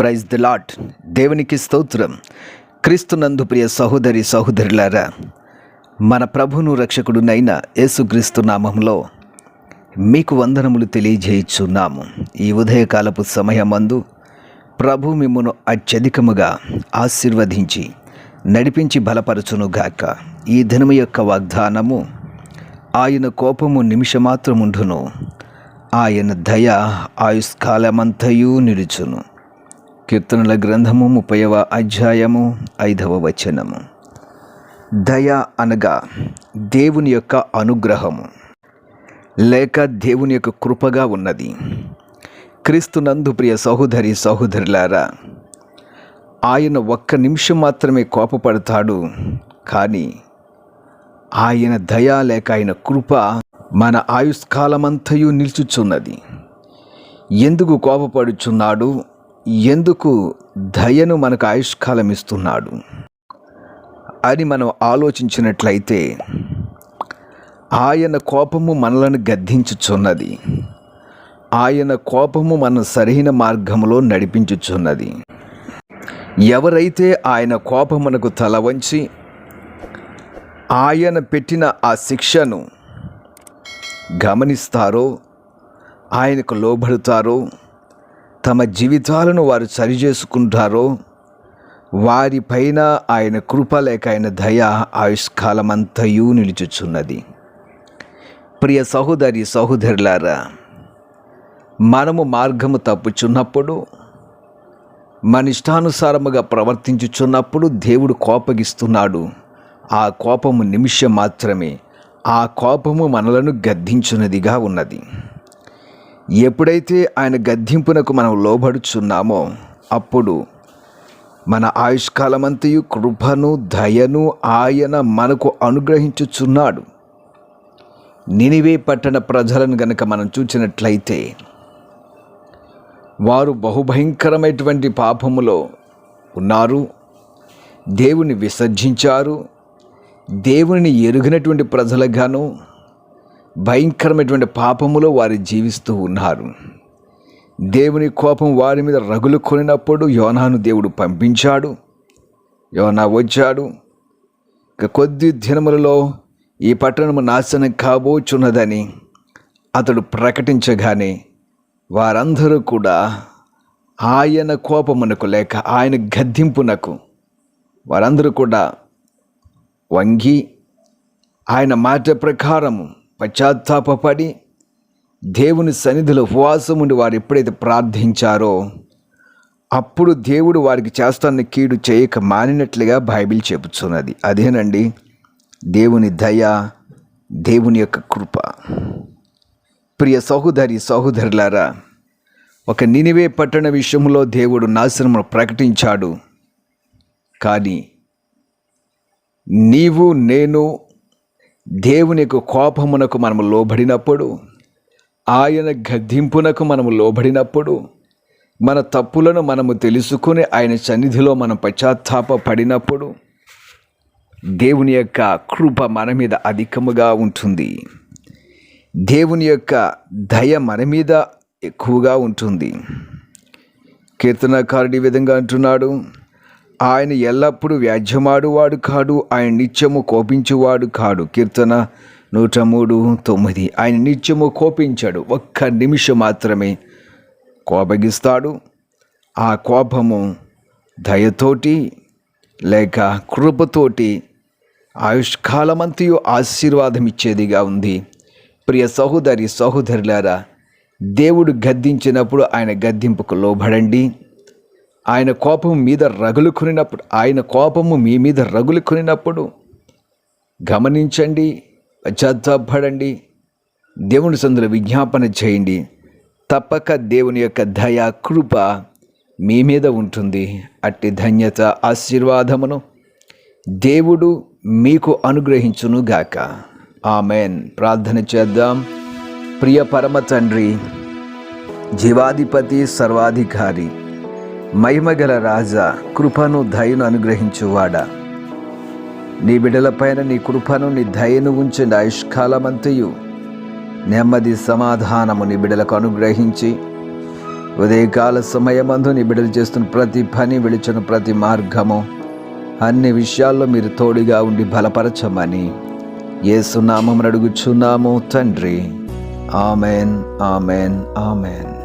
Praise the lord. దేవునికి స్తోత్రం. క్రీస్తునందు ప్రియ సహోదరి సహోదరులారా, మన ప్రభువును రక్షకుడునైన యేసుక్రీస్తు నామములో మీకు వందనములు తెలియజేయుచున్నాము. ఈ ఉదయకాలపు సమయమందు ప్రభు మిమ్మును అత్యధికముగా ఆశీర్వదించి నడిపించి బలపరచునుగాక. ఈ దినము యొక్క వాగ్దానము, ఆయన కోపము నిమిషమాత్రముండును, ఆయన దయ ఆయుష్కాలమంతయు నిలుచును. కీర్తనల గ్రంథము 30వ అధ్యాయము 5వ వచనము. దయ అనగా దేవుని యొక్క అనుగ్రహము లేక దేవుని యొక్క కృపగా ఉన్నది. క్రీస్తునందు ప్రియ సహోదరి సహోదరులారా, ఆయన ఒక్క నిమిషం మాత్రమే కోపపడతాడు, కానీ ఆయన దయ లేక ఆయన కృప మన ఆయుష్కాలమంతయు నిలుచుచున్నది. ఎందుకు కోపపడుచున్నాడు? ఎందుకు దయను మనకు ఆయుష్కాలం ఇస్తున్నాడు అని మనం ఆలోచించినట్లయితే, ఆయన కోపము మనలను గద్దించుచున్నది. ఆయన కోపము మన సరైన మార్గంలో నడిపించుచున్నది. ఎవరైతే ఆయన కోపమునకు తల వంచి ఆయన పెట్టిన ఆ శిక్షను గమనిస్తారో, ఆయనకు లోబడతారో, తమ జీవితాలను వారు సరిచేసుకుంటారో, వారిపైన ఆయన కృప లేక ఆయన దయ ఆయుష్కాలమంతయు నిలుచుచున్నది. ప్రియ సహోదరి సహోదరులారా, మనము మార్గము తప్పుచున్నప్పుడు, మన ఇష్టానుసారముగా ప్రవర్తించుచున్నప్పుడు దేవుడు కోపగిస్తున్నాడు. ఆ కోపము నిమిషం మాత్రమే. ఆ కోపము మనలను గద్దించున్నదిగా ఉన్నది. ఎప్పుడైతే ఆయన గద్దింపునకు మనం లోబడుచున్నామో, అప్పుడు మన ఆయుష్కాలమంతయు కృపను దయను ఆయన మనకు అనుగ్రహించుచున్నాడు. నినివే పట్టణ ప్రజలను గనక మనం చూచినట్లయితే, వారు బహుభయంకరమైనటువంటి పాపములో ఉన్నారు. దేవుని విసర్జించారు. దేవుని ఎరుగినటువంటి ప్రజలుగాను భయంకరమైనటువంటి పాపములో వారు జీవిస్తూ ఉన్నారు. దేవుని కోపం వారి మీద రగులు కొనినప్పుడు యోనాను దేవుడు పంపించాడు. యోనా వచ్చాడు. ఇక కొద్ది దినములలో ఈ పట్టణము నాశనం కాబోచున్నదని అతడు ప్రకటించగానే వారందరూ కూడా ఆయన కోపమునకు లేక ఆయన గద్దింపునకు వారందరూ కూడా వంగి ఆయన మాట ప్రకారము పశ్చాత్తాపడి దేవుని సన్నిధిలో ఉపవాసం ఉండి వారు ఎప్పుడైతే ప్రార్థించారో, అప్పుడు దేవుడు వారికి చేస్తాన్ని కీడు చేయక మానినట్లుగా బైబిల్ చెబుతున్నది. అదేనండి దేవుని దయ, దేవుని యొక్క కృప. ప్రియ సహోదరి సహోదరులారా, ఒక నినివే పట్టణ విషయంలో దేవుడు నాశనమును ప్రకటించాడు. కానీ నీవు నేను దేవుని యొక్క కోపమునకు మనము లోబడినప్పుడు, ఆయన గద్దింపునకు మనము లోబడినప్పుడు, మన తప్పులను మనము తెలుసుకుని ఆయన సన్నిధిలో మనం పశ్చాత్తాపడినప్పుడు, దేవుని యొక్క కృప మన మీద అధికముగా ఉంటుంది. దేవుని యొక్క దయ మన మీద ఎక్కువగా ఉంటుంది. కీర్తనకారుడు ఈ విధంగా అంటున్నాడు, ఆయన ఎల్లప్పుడూ వ్యాజ్యమాడువాడు కాడు, ఆయన నిత్యము కోపించువాడు కాడు. కీర్తన 103:9. ఆయన నిత్యము కోపించాడు. ఒక్క నిమిషం మాత్రమే కోపగిస్తాడు. ఆ కోపము దయతోటి లేక కృపతోటి ఆయుష్కాలమంతయు ఆశీర్వాదం ఇచ్చేదిగా ఉంది. ప్రియ సహోదరి సహోదరులారా, దేవుడు గద్దించినప్పుడు ఆయన గద్దింపుకు లోబడండి. ఆయన కోపం మీద రగులుకొనినప్పుడు, ఆయన కోపము మీ మీద రగులుకొనినప్పుడు గమనించండి, పశ్చాత్తాపడండి, దేవుని సందులో విజ్ఞాపన చేయండి. తప్పక దేవుని యొక్క దయ కృప మీ మీద ఉంటుంది. అట్టి ధన్యత ఆశీర్వాదమును దేవుడు మీకు అనుగ్రహించునుగాక. ఆమెన్. ప్రార్థన చేద్దాం. ప్రియ పరమ తండ్రి, జీవాధిపతి, సర్వాధికారి, మహిమగల రాజా, కృపను దయను అనుగ్రహించువాడా, నీ బిడ్డలపైన నీ కృపను నీ దయను ఉంచండి. ఆయుష్కాలమంతయు నెమ్మది సమాధానము నీ బిడ్డలకు అనుగ్రహించి ఉదయకాల సమయమందు నీ బిడ్డలు చేస్తున్న ప్రతి పని, విడిచిన ప్రతి మార్గము, అన్ని విషయాల్లో మీరు తోడుగా ఉండి బలపరచమని యేసు నామమున అడుగుచున్నాము తండ్రి. Amen, amen, amen.